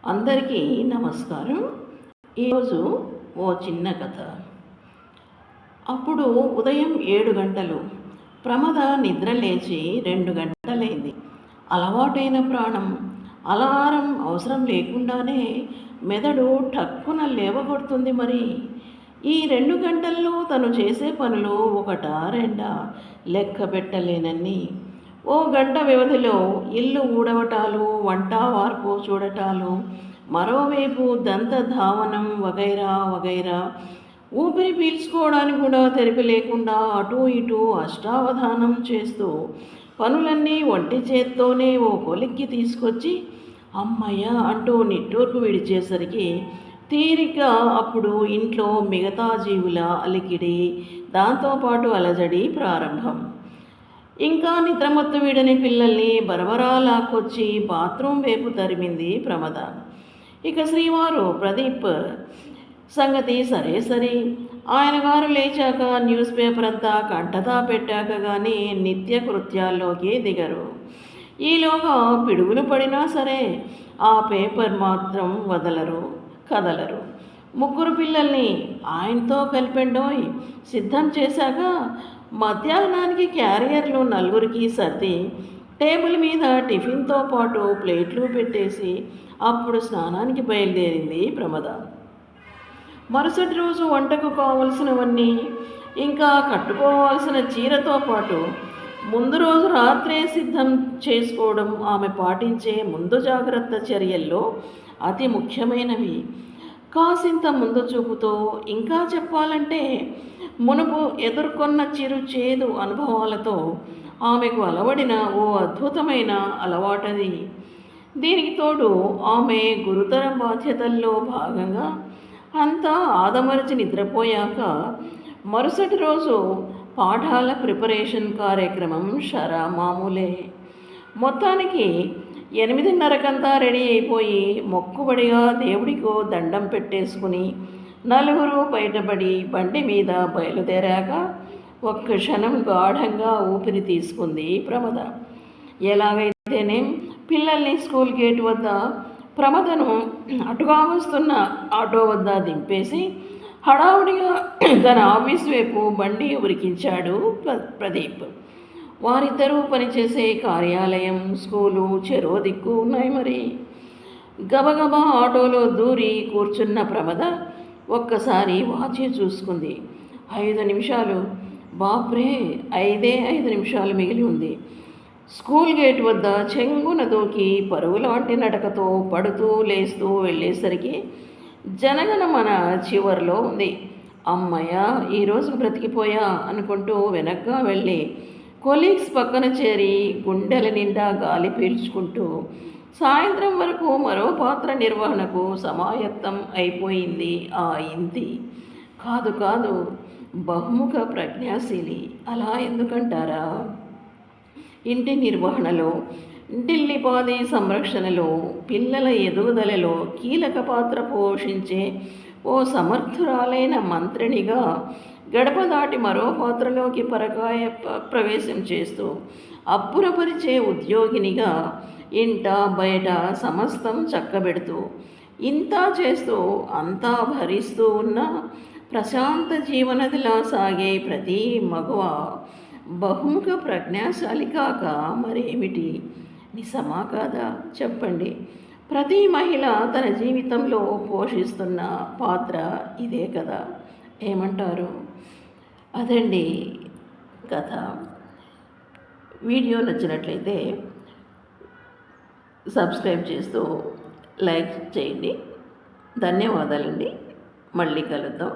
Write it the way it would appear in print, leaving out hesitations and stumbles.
అందరికీ నమస్కారం. ఈరోజు ఓ చిన్న కథ. అప్పుడు ఉదయం 7 గంటలు. ప్రమద నిద్ర లేచి 2 గంటలైంది. అలవాటైన ప్రాణం అలారం అవసరం లేకుండానే మెదడు ఠక్కున లేవగొడుతుంది. మరి ఈ 2 గంటల్లో తను చేసే పనులు ఒకటా రెండా లెక్క పెట్టలేనన్ని. ఓ గంట వ్యవధిలో ఇల్లు ఊడవటాలు, వంట వార్పు చూడటాలు, మరోవైపు దంత ధావనం వగైరా వగైరా. ఊపిరి పీల్చుకోవడానికి కూడా తెరిపి లేకుండా అటూ ఇటూ అష్టావధానం చేస్తూ పనులన్నీ ఒంటి చేత్తోనే ఓ కొలిక్కి తీసుకొచ్చి అమ్మయ్య అంటూ నిట్టూర్పు విడిచేసరికి తీరిక అప్పుడు ఇంట్లో మిగతా జీవుల అలికిడి, దాంతోపాటు అలజడి ప్రారంభం. ఇంకా నిద్రమత్తు వీడని పిల్లల్ని బరబరా లాక్కొచ్చి బాత్రూమ్ వైపు తరిమింది ప్రమద. ఇక శ్రీవారు ప్రదీప్ సంగతి సరే సరే. ఆయన గారు లేచాక న్యూస్ పేపర్ అంతా కంటతా పెట్టాక కానీ నిత్య కృత్యాల్లోకి దిగరు. ఈలోగా పిడుగులు పడినా సరే ఆ పేపర్ మాత్రం వదలరు, కదలరు. 3 పిల్లల్ని ఆయనతో కలిపెండోయ్ సిద్ధం చేశాక మధ్యాహ్నానికి క్యారియర్లు 4కి సర్ది టేబుల్ మీద టిఫిన్తో పాటు ప్లేట్లు పెట్టేసి అప్పుడు స్నానానికి బయలుదేరింది ప్రమద. మరుసటి రోజు వంటకు కావలసినవన్నీ, ఇంకా కట్టుకోవాల్సిన చీరతో పాటు ముందు రోజు రాత్రే సిద్ధం చేసుకోవడం ఆమె పాటించే ముందు జాగ్రత్త చర్యల్లో అతి ముఖ్యమైనవి. కాసింత ముందు చూపుతో, ఇంకా చెప్పాలంటే మునుపు ఎదుర్కొన్న చిరు చేదు అనుభవాలతో ఆమెకు అలవడిన ఓ అద్భుతమైన అలవాటది. దీనికి తోడు ఆమె గురుతర బాధ్యతల్లో భాగంగా అంతా ఆదమరచి నిద్రపోయాక మరుసటి రోజు పాఠాల ప్రిపరేషన్ కార్యక్రమం మామూలే. మొత్తానికి 8:30కంతా రెడీ అయిపోయి మొక్కుబడిగా దేవుడికో దండం పెట్టేసుకుని 4 బయటపడి బండి మీద బయలుదేరాక ఒక్క క్షణం గాఢంగా ఊపిరి తీసుకుంది ప్రమద. ఎలాగైతేనేం పిల్లల్ని స్కూల్ గేట్ వద్ద, ప్రమదను అటుగా వస్తున్న ఆటో వద్ద దింపేసి హడావుడిగా తన ఆఫీస్ వైపు బండి ఉరికించాడు ప్రదీప్. వారిద్దరూ పనిచేసే కార్యాలయం, స్కూలు చెరో దిక్కు ఉన్నాయి. మరి గబగబా ఆటోలో దూరి కూర్చున్న ప్రమద ఒక్కసారి వాచి చూసుకుంది. 5 నిమిషాలు. బాప్రే, 5 నిమిషాలు మిగిలి ఉంది. స్కూల్ గేట్ వద్ద చెంగున దూకి పరుగులాంటి నడకతో పడుతూ లేస్తూ వెళ్ళేసరికి జనగణమన చివరిలో ఉంది. అమ్మయ్య, ఈరోజు బ్రతికిపోయా అనుకుంటూ వెనక్గా వెళ్ళి కొలీగ్స్ పక్కన చేరి గుండెల నిండా గాలి పీల్చుకుంటూ సాయంత్రం వరకు మరో పాత్ర నిర్వహణకు సమాయత్తం అయిపోయింది ఆ ఇంతి. కాదు, బహుముఖ ప్రజ్ఞాశీలి. అలా ఎందుకంటారా? ఇంటి నిర్వహణలో, ఢిల్లీపాది సంరక్షణలో, పిల్లల ఎదుగుదలలో కీలక పాత్ర పోషించే ఓ సమర్థురాలైన మంత్రినిగా గడప దాటి మరో పాత్రలోకి పరకాయ ప్రవేశం చేస్తూ అబ్బురపరిచే ఉద్యోగినిగా ఇంట బయట సమస్తం చక్కబెడుతూ ఇంతా చేస్తూ అంతా భరిస్తూ ఉన్న ప్రశాంత జీవనదిలా సాగే ప్రతి మగువ బహుముఖ ప్రజ్ఞాశాలి కాక మరేమిటి? నిజమా కాదా చెప్పండి? ప్రతి మహిళ తన జీవితంలో పోషిస్తున్న పాత్ర ఇదే కదా. ఏమంటారు? అదండి కథ. వీడియో నచ్చినట్లయితే సబ్స్క్రైబ్ చేస్తూ లైక్ చేయండి. ధన్యవాదాలండి. మళ్ళీ కలుద్దాం.